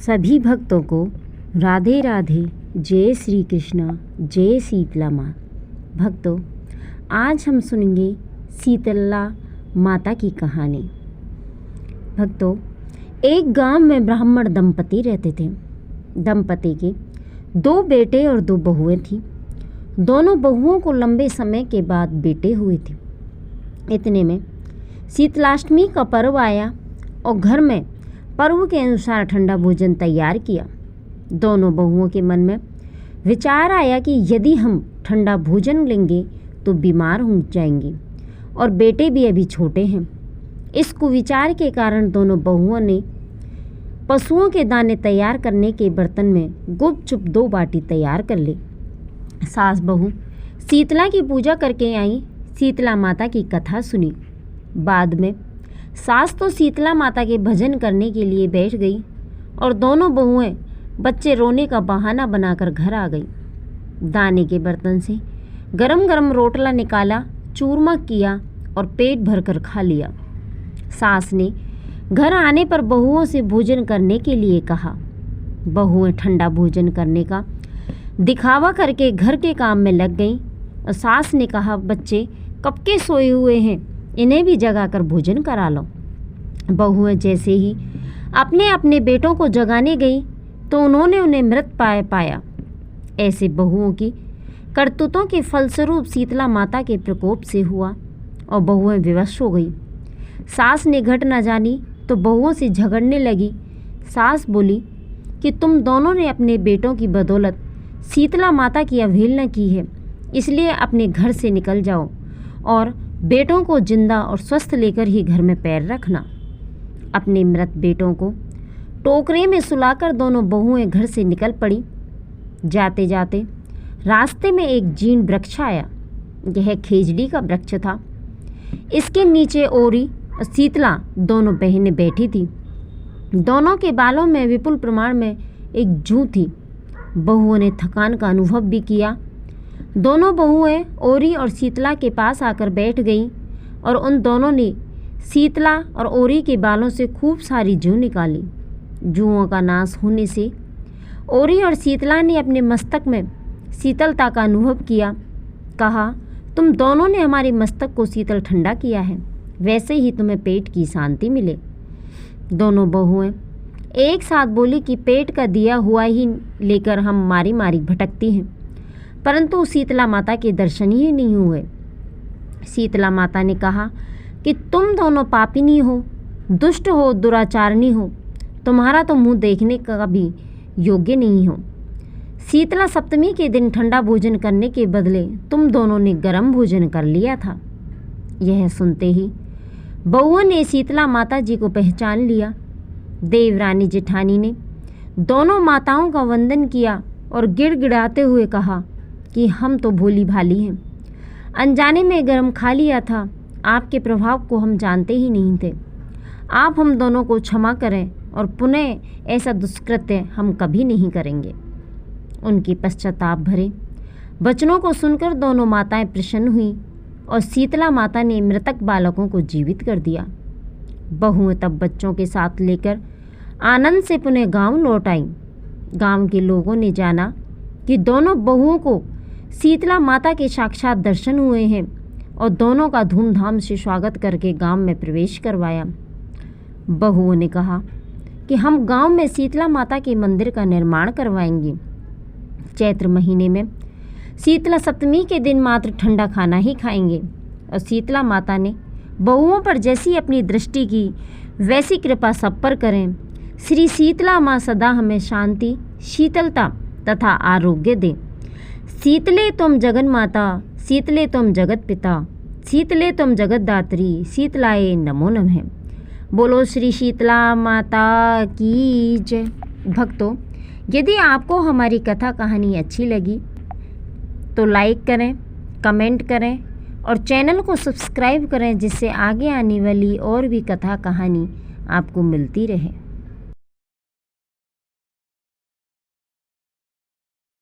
सभी भक्तों को राधे राधे। जय श्री कृष्ण, जय शीतला माँ। भक्तों, आज हम सुनेंगे शीतला माता की कहानी। भक्तों, एक गांव में ब्राह्मण दंपति रहते थे। दंपति के 2 बेटे और 2 बहुएं थीं। दोनों बहुओं को लंबे समय के बाद बेटे हुए थे। इतने में शीतलाष्टमी का पर्व आया और घर में पर्व के अनुसार ठंडा भोजन तैयार किया। दोनों बहुओं के मन में विचार आया कि यदि हम ठंडा भोजन लेंगे तो बीमार हो जाएंगे और बेटे भी अभी छोटे हैं। इस कुविचार के कारण दोनों बहुओं ने पशुओं के दाने तैयार करने के बर्तन में गुपचुप 2 बाटी तैयार कर ली। सास बहू शीतला की पूजा करके आई, शीतला माता की कथा सुनी। बाद में सास तो शीतला माता के भजन करने के लिए बैठ गई और दोनों बहुएं बच्चे रोने का बहाना बनाकर घर आ गई। दाने के बर्तन से गरम गरम रोटला निकाला, चूरमा किया और पेट भरकर खा लिया। सास ने घर आने पर बहुओं से भोजन करने के लिए कहा। बहुएं ठंडा भोजन करने का दिखावा करके घर के काम में लग गईं और सास ने कहा, बच्चे कब के सोए हुए हैं, इन्हें भी जगाकर भोजन करा लो। बहुएं जैसे ही अपने अपने बेटों को जगाने गई तो उन्होंने उन्हें मृत पाया। ऐसे बहुओं की करतूतों के फलस्वरूप शीतला माता के प्रकोप से हुआ और बहुएं विवश हो गई। सास ने घट न जानी तो बहुओं से झगड़ने लगी। सास बोली कि तुम दोनों ने अपने बेटों की बदौलत शीतला माता की अवहेलना की है, इसलिए अपने घर से निकल जाओ और बेटों को जिंदा और स्वस्थ लेकर ही घर में पैर रखना। अपने मृत बेटों को टोकरे में सुलाकर दोनों बहुएं घर से निकल पड़ी। जाते जाते रास्ते में एक जीर्ण वृक्ष आया। यह खेजड़ी का वृक्ष था। इसके नीचे ओरी और शीतला दोनों बहनें बैठी थी। दोनों के बालों में विपुल प्रमाण में एक जूं थी। बहुओं ने थकान का अनुभव भी किया। दोनों बहुएं ओरी और शीतला के पास आकर बैठ गईं और उन दोनों ने शीतला और ओरी के बालों से खूब सारी जूं निकाली। जूओं का नाश होने से ओरी और शीतला ने अपने मस्तक में शीतलता का अनुभव किया। कहा, तुम दोनों ने हमारे मस्तक को शीतल ठंडा किया है, वैसे ही तुम्हें पेट की शांति मिले। दोनों बहुएं एक साथ बोली कि पेट का दिया हुआ ही लेकर हम मारी मारी भटकती हैं, परंतु शीतला माता के दर्शन ही नहीं हुए। शीतला माता ने कहा कि तुम दोनों पापिनी हो, दुष्ट हो, दुराचारणी हो, तुम्हारा तो मुंह देखने का भी योग्य नहीं हो। शीतला सप्तमी के दिन ठंडा भोजन करने के बदले तुम दोनों ने गर्म भोजन कर लिया था। यह सुनते ही बहुओं ने शीतला माता जी को पहचान लिया। देवरानी जेठानी ने दोनों माताओं का वंदन किया और गिड़गिड़ाते हुए कहा कि हम तो भोली भाली हैं, अनजाने में गरम खा लिया था, आपके प्रभाव को हम जानते ही नहीं थे। आप हम दोनों को क्षमा करें और पुनः ऐसा दुष्कृत्य हम कभी नहीं करेंगे। उनकी पश्चाताप भरे वचनों को सुनकर दोनों माताएं प्रसन्न हुईं और शीतला माता ने मृतक बालकों को जीवित कर दिया। बहुएं तब बच्चों के साथ लेकर आनंद से पुनः गांव लौट आईं। गांव के लोगों ने जाना कि दोनों बहुओं को शीतला माता के साक्षात दर्शन हुए हैं और दोनों का धूमधाम से स्वागत करके गांव में प्रवेश करवाया। बहुओं ने कहा कि हम गांव में शीतला माता के मंदिर का निर्माण करवाएंगे। चैत्र महीने में शीतला सप्तमी के दिन मात्र ठंडा खाना ही खाएंगे और शीतला माता ने बहुओं पर जैसी अपनी दृष्टि की वैसी कृपा सब पर करें। श्री शीतला माँ सदा हमें शांति, शीतलता तथा आरोग्य दें। शीतले तुम जगन माता, शीतले तुम जगत पिता, शीतले तुम जगत दात्री, शीतलाए नमो नमः। बोलो श्री शीतला माता की जय। भक्तों, यदि आपको हमारी कथा कहानी अच्छी लगी तो लाइक करें, कमेंट करें और चैनल को सब्सक्राइब करें, जिससे आगे आने वाली और भी कथा कहानी आपको मिलती रहे।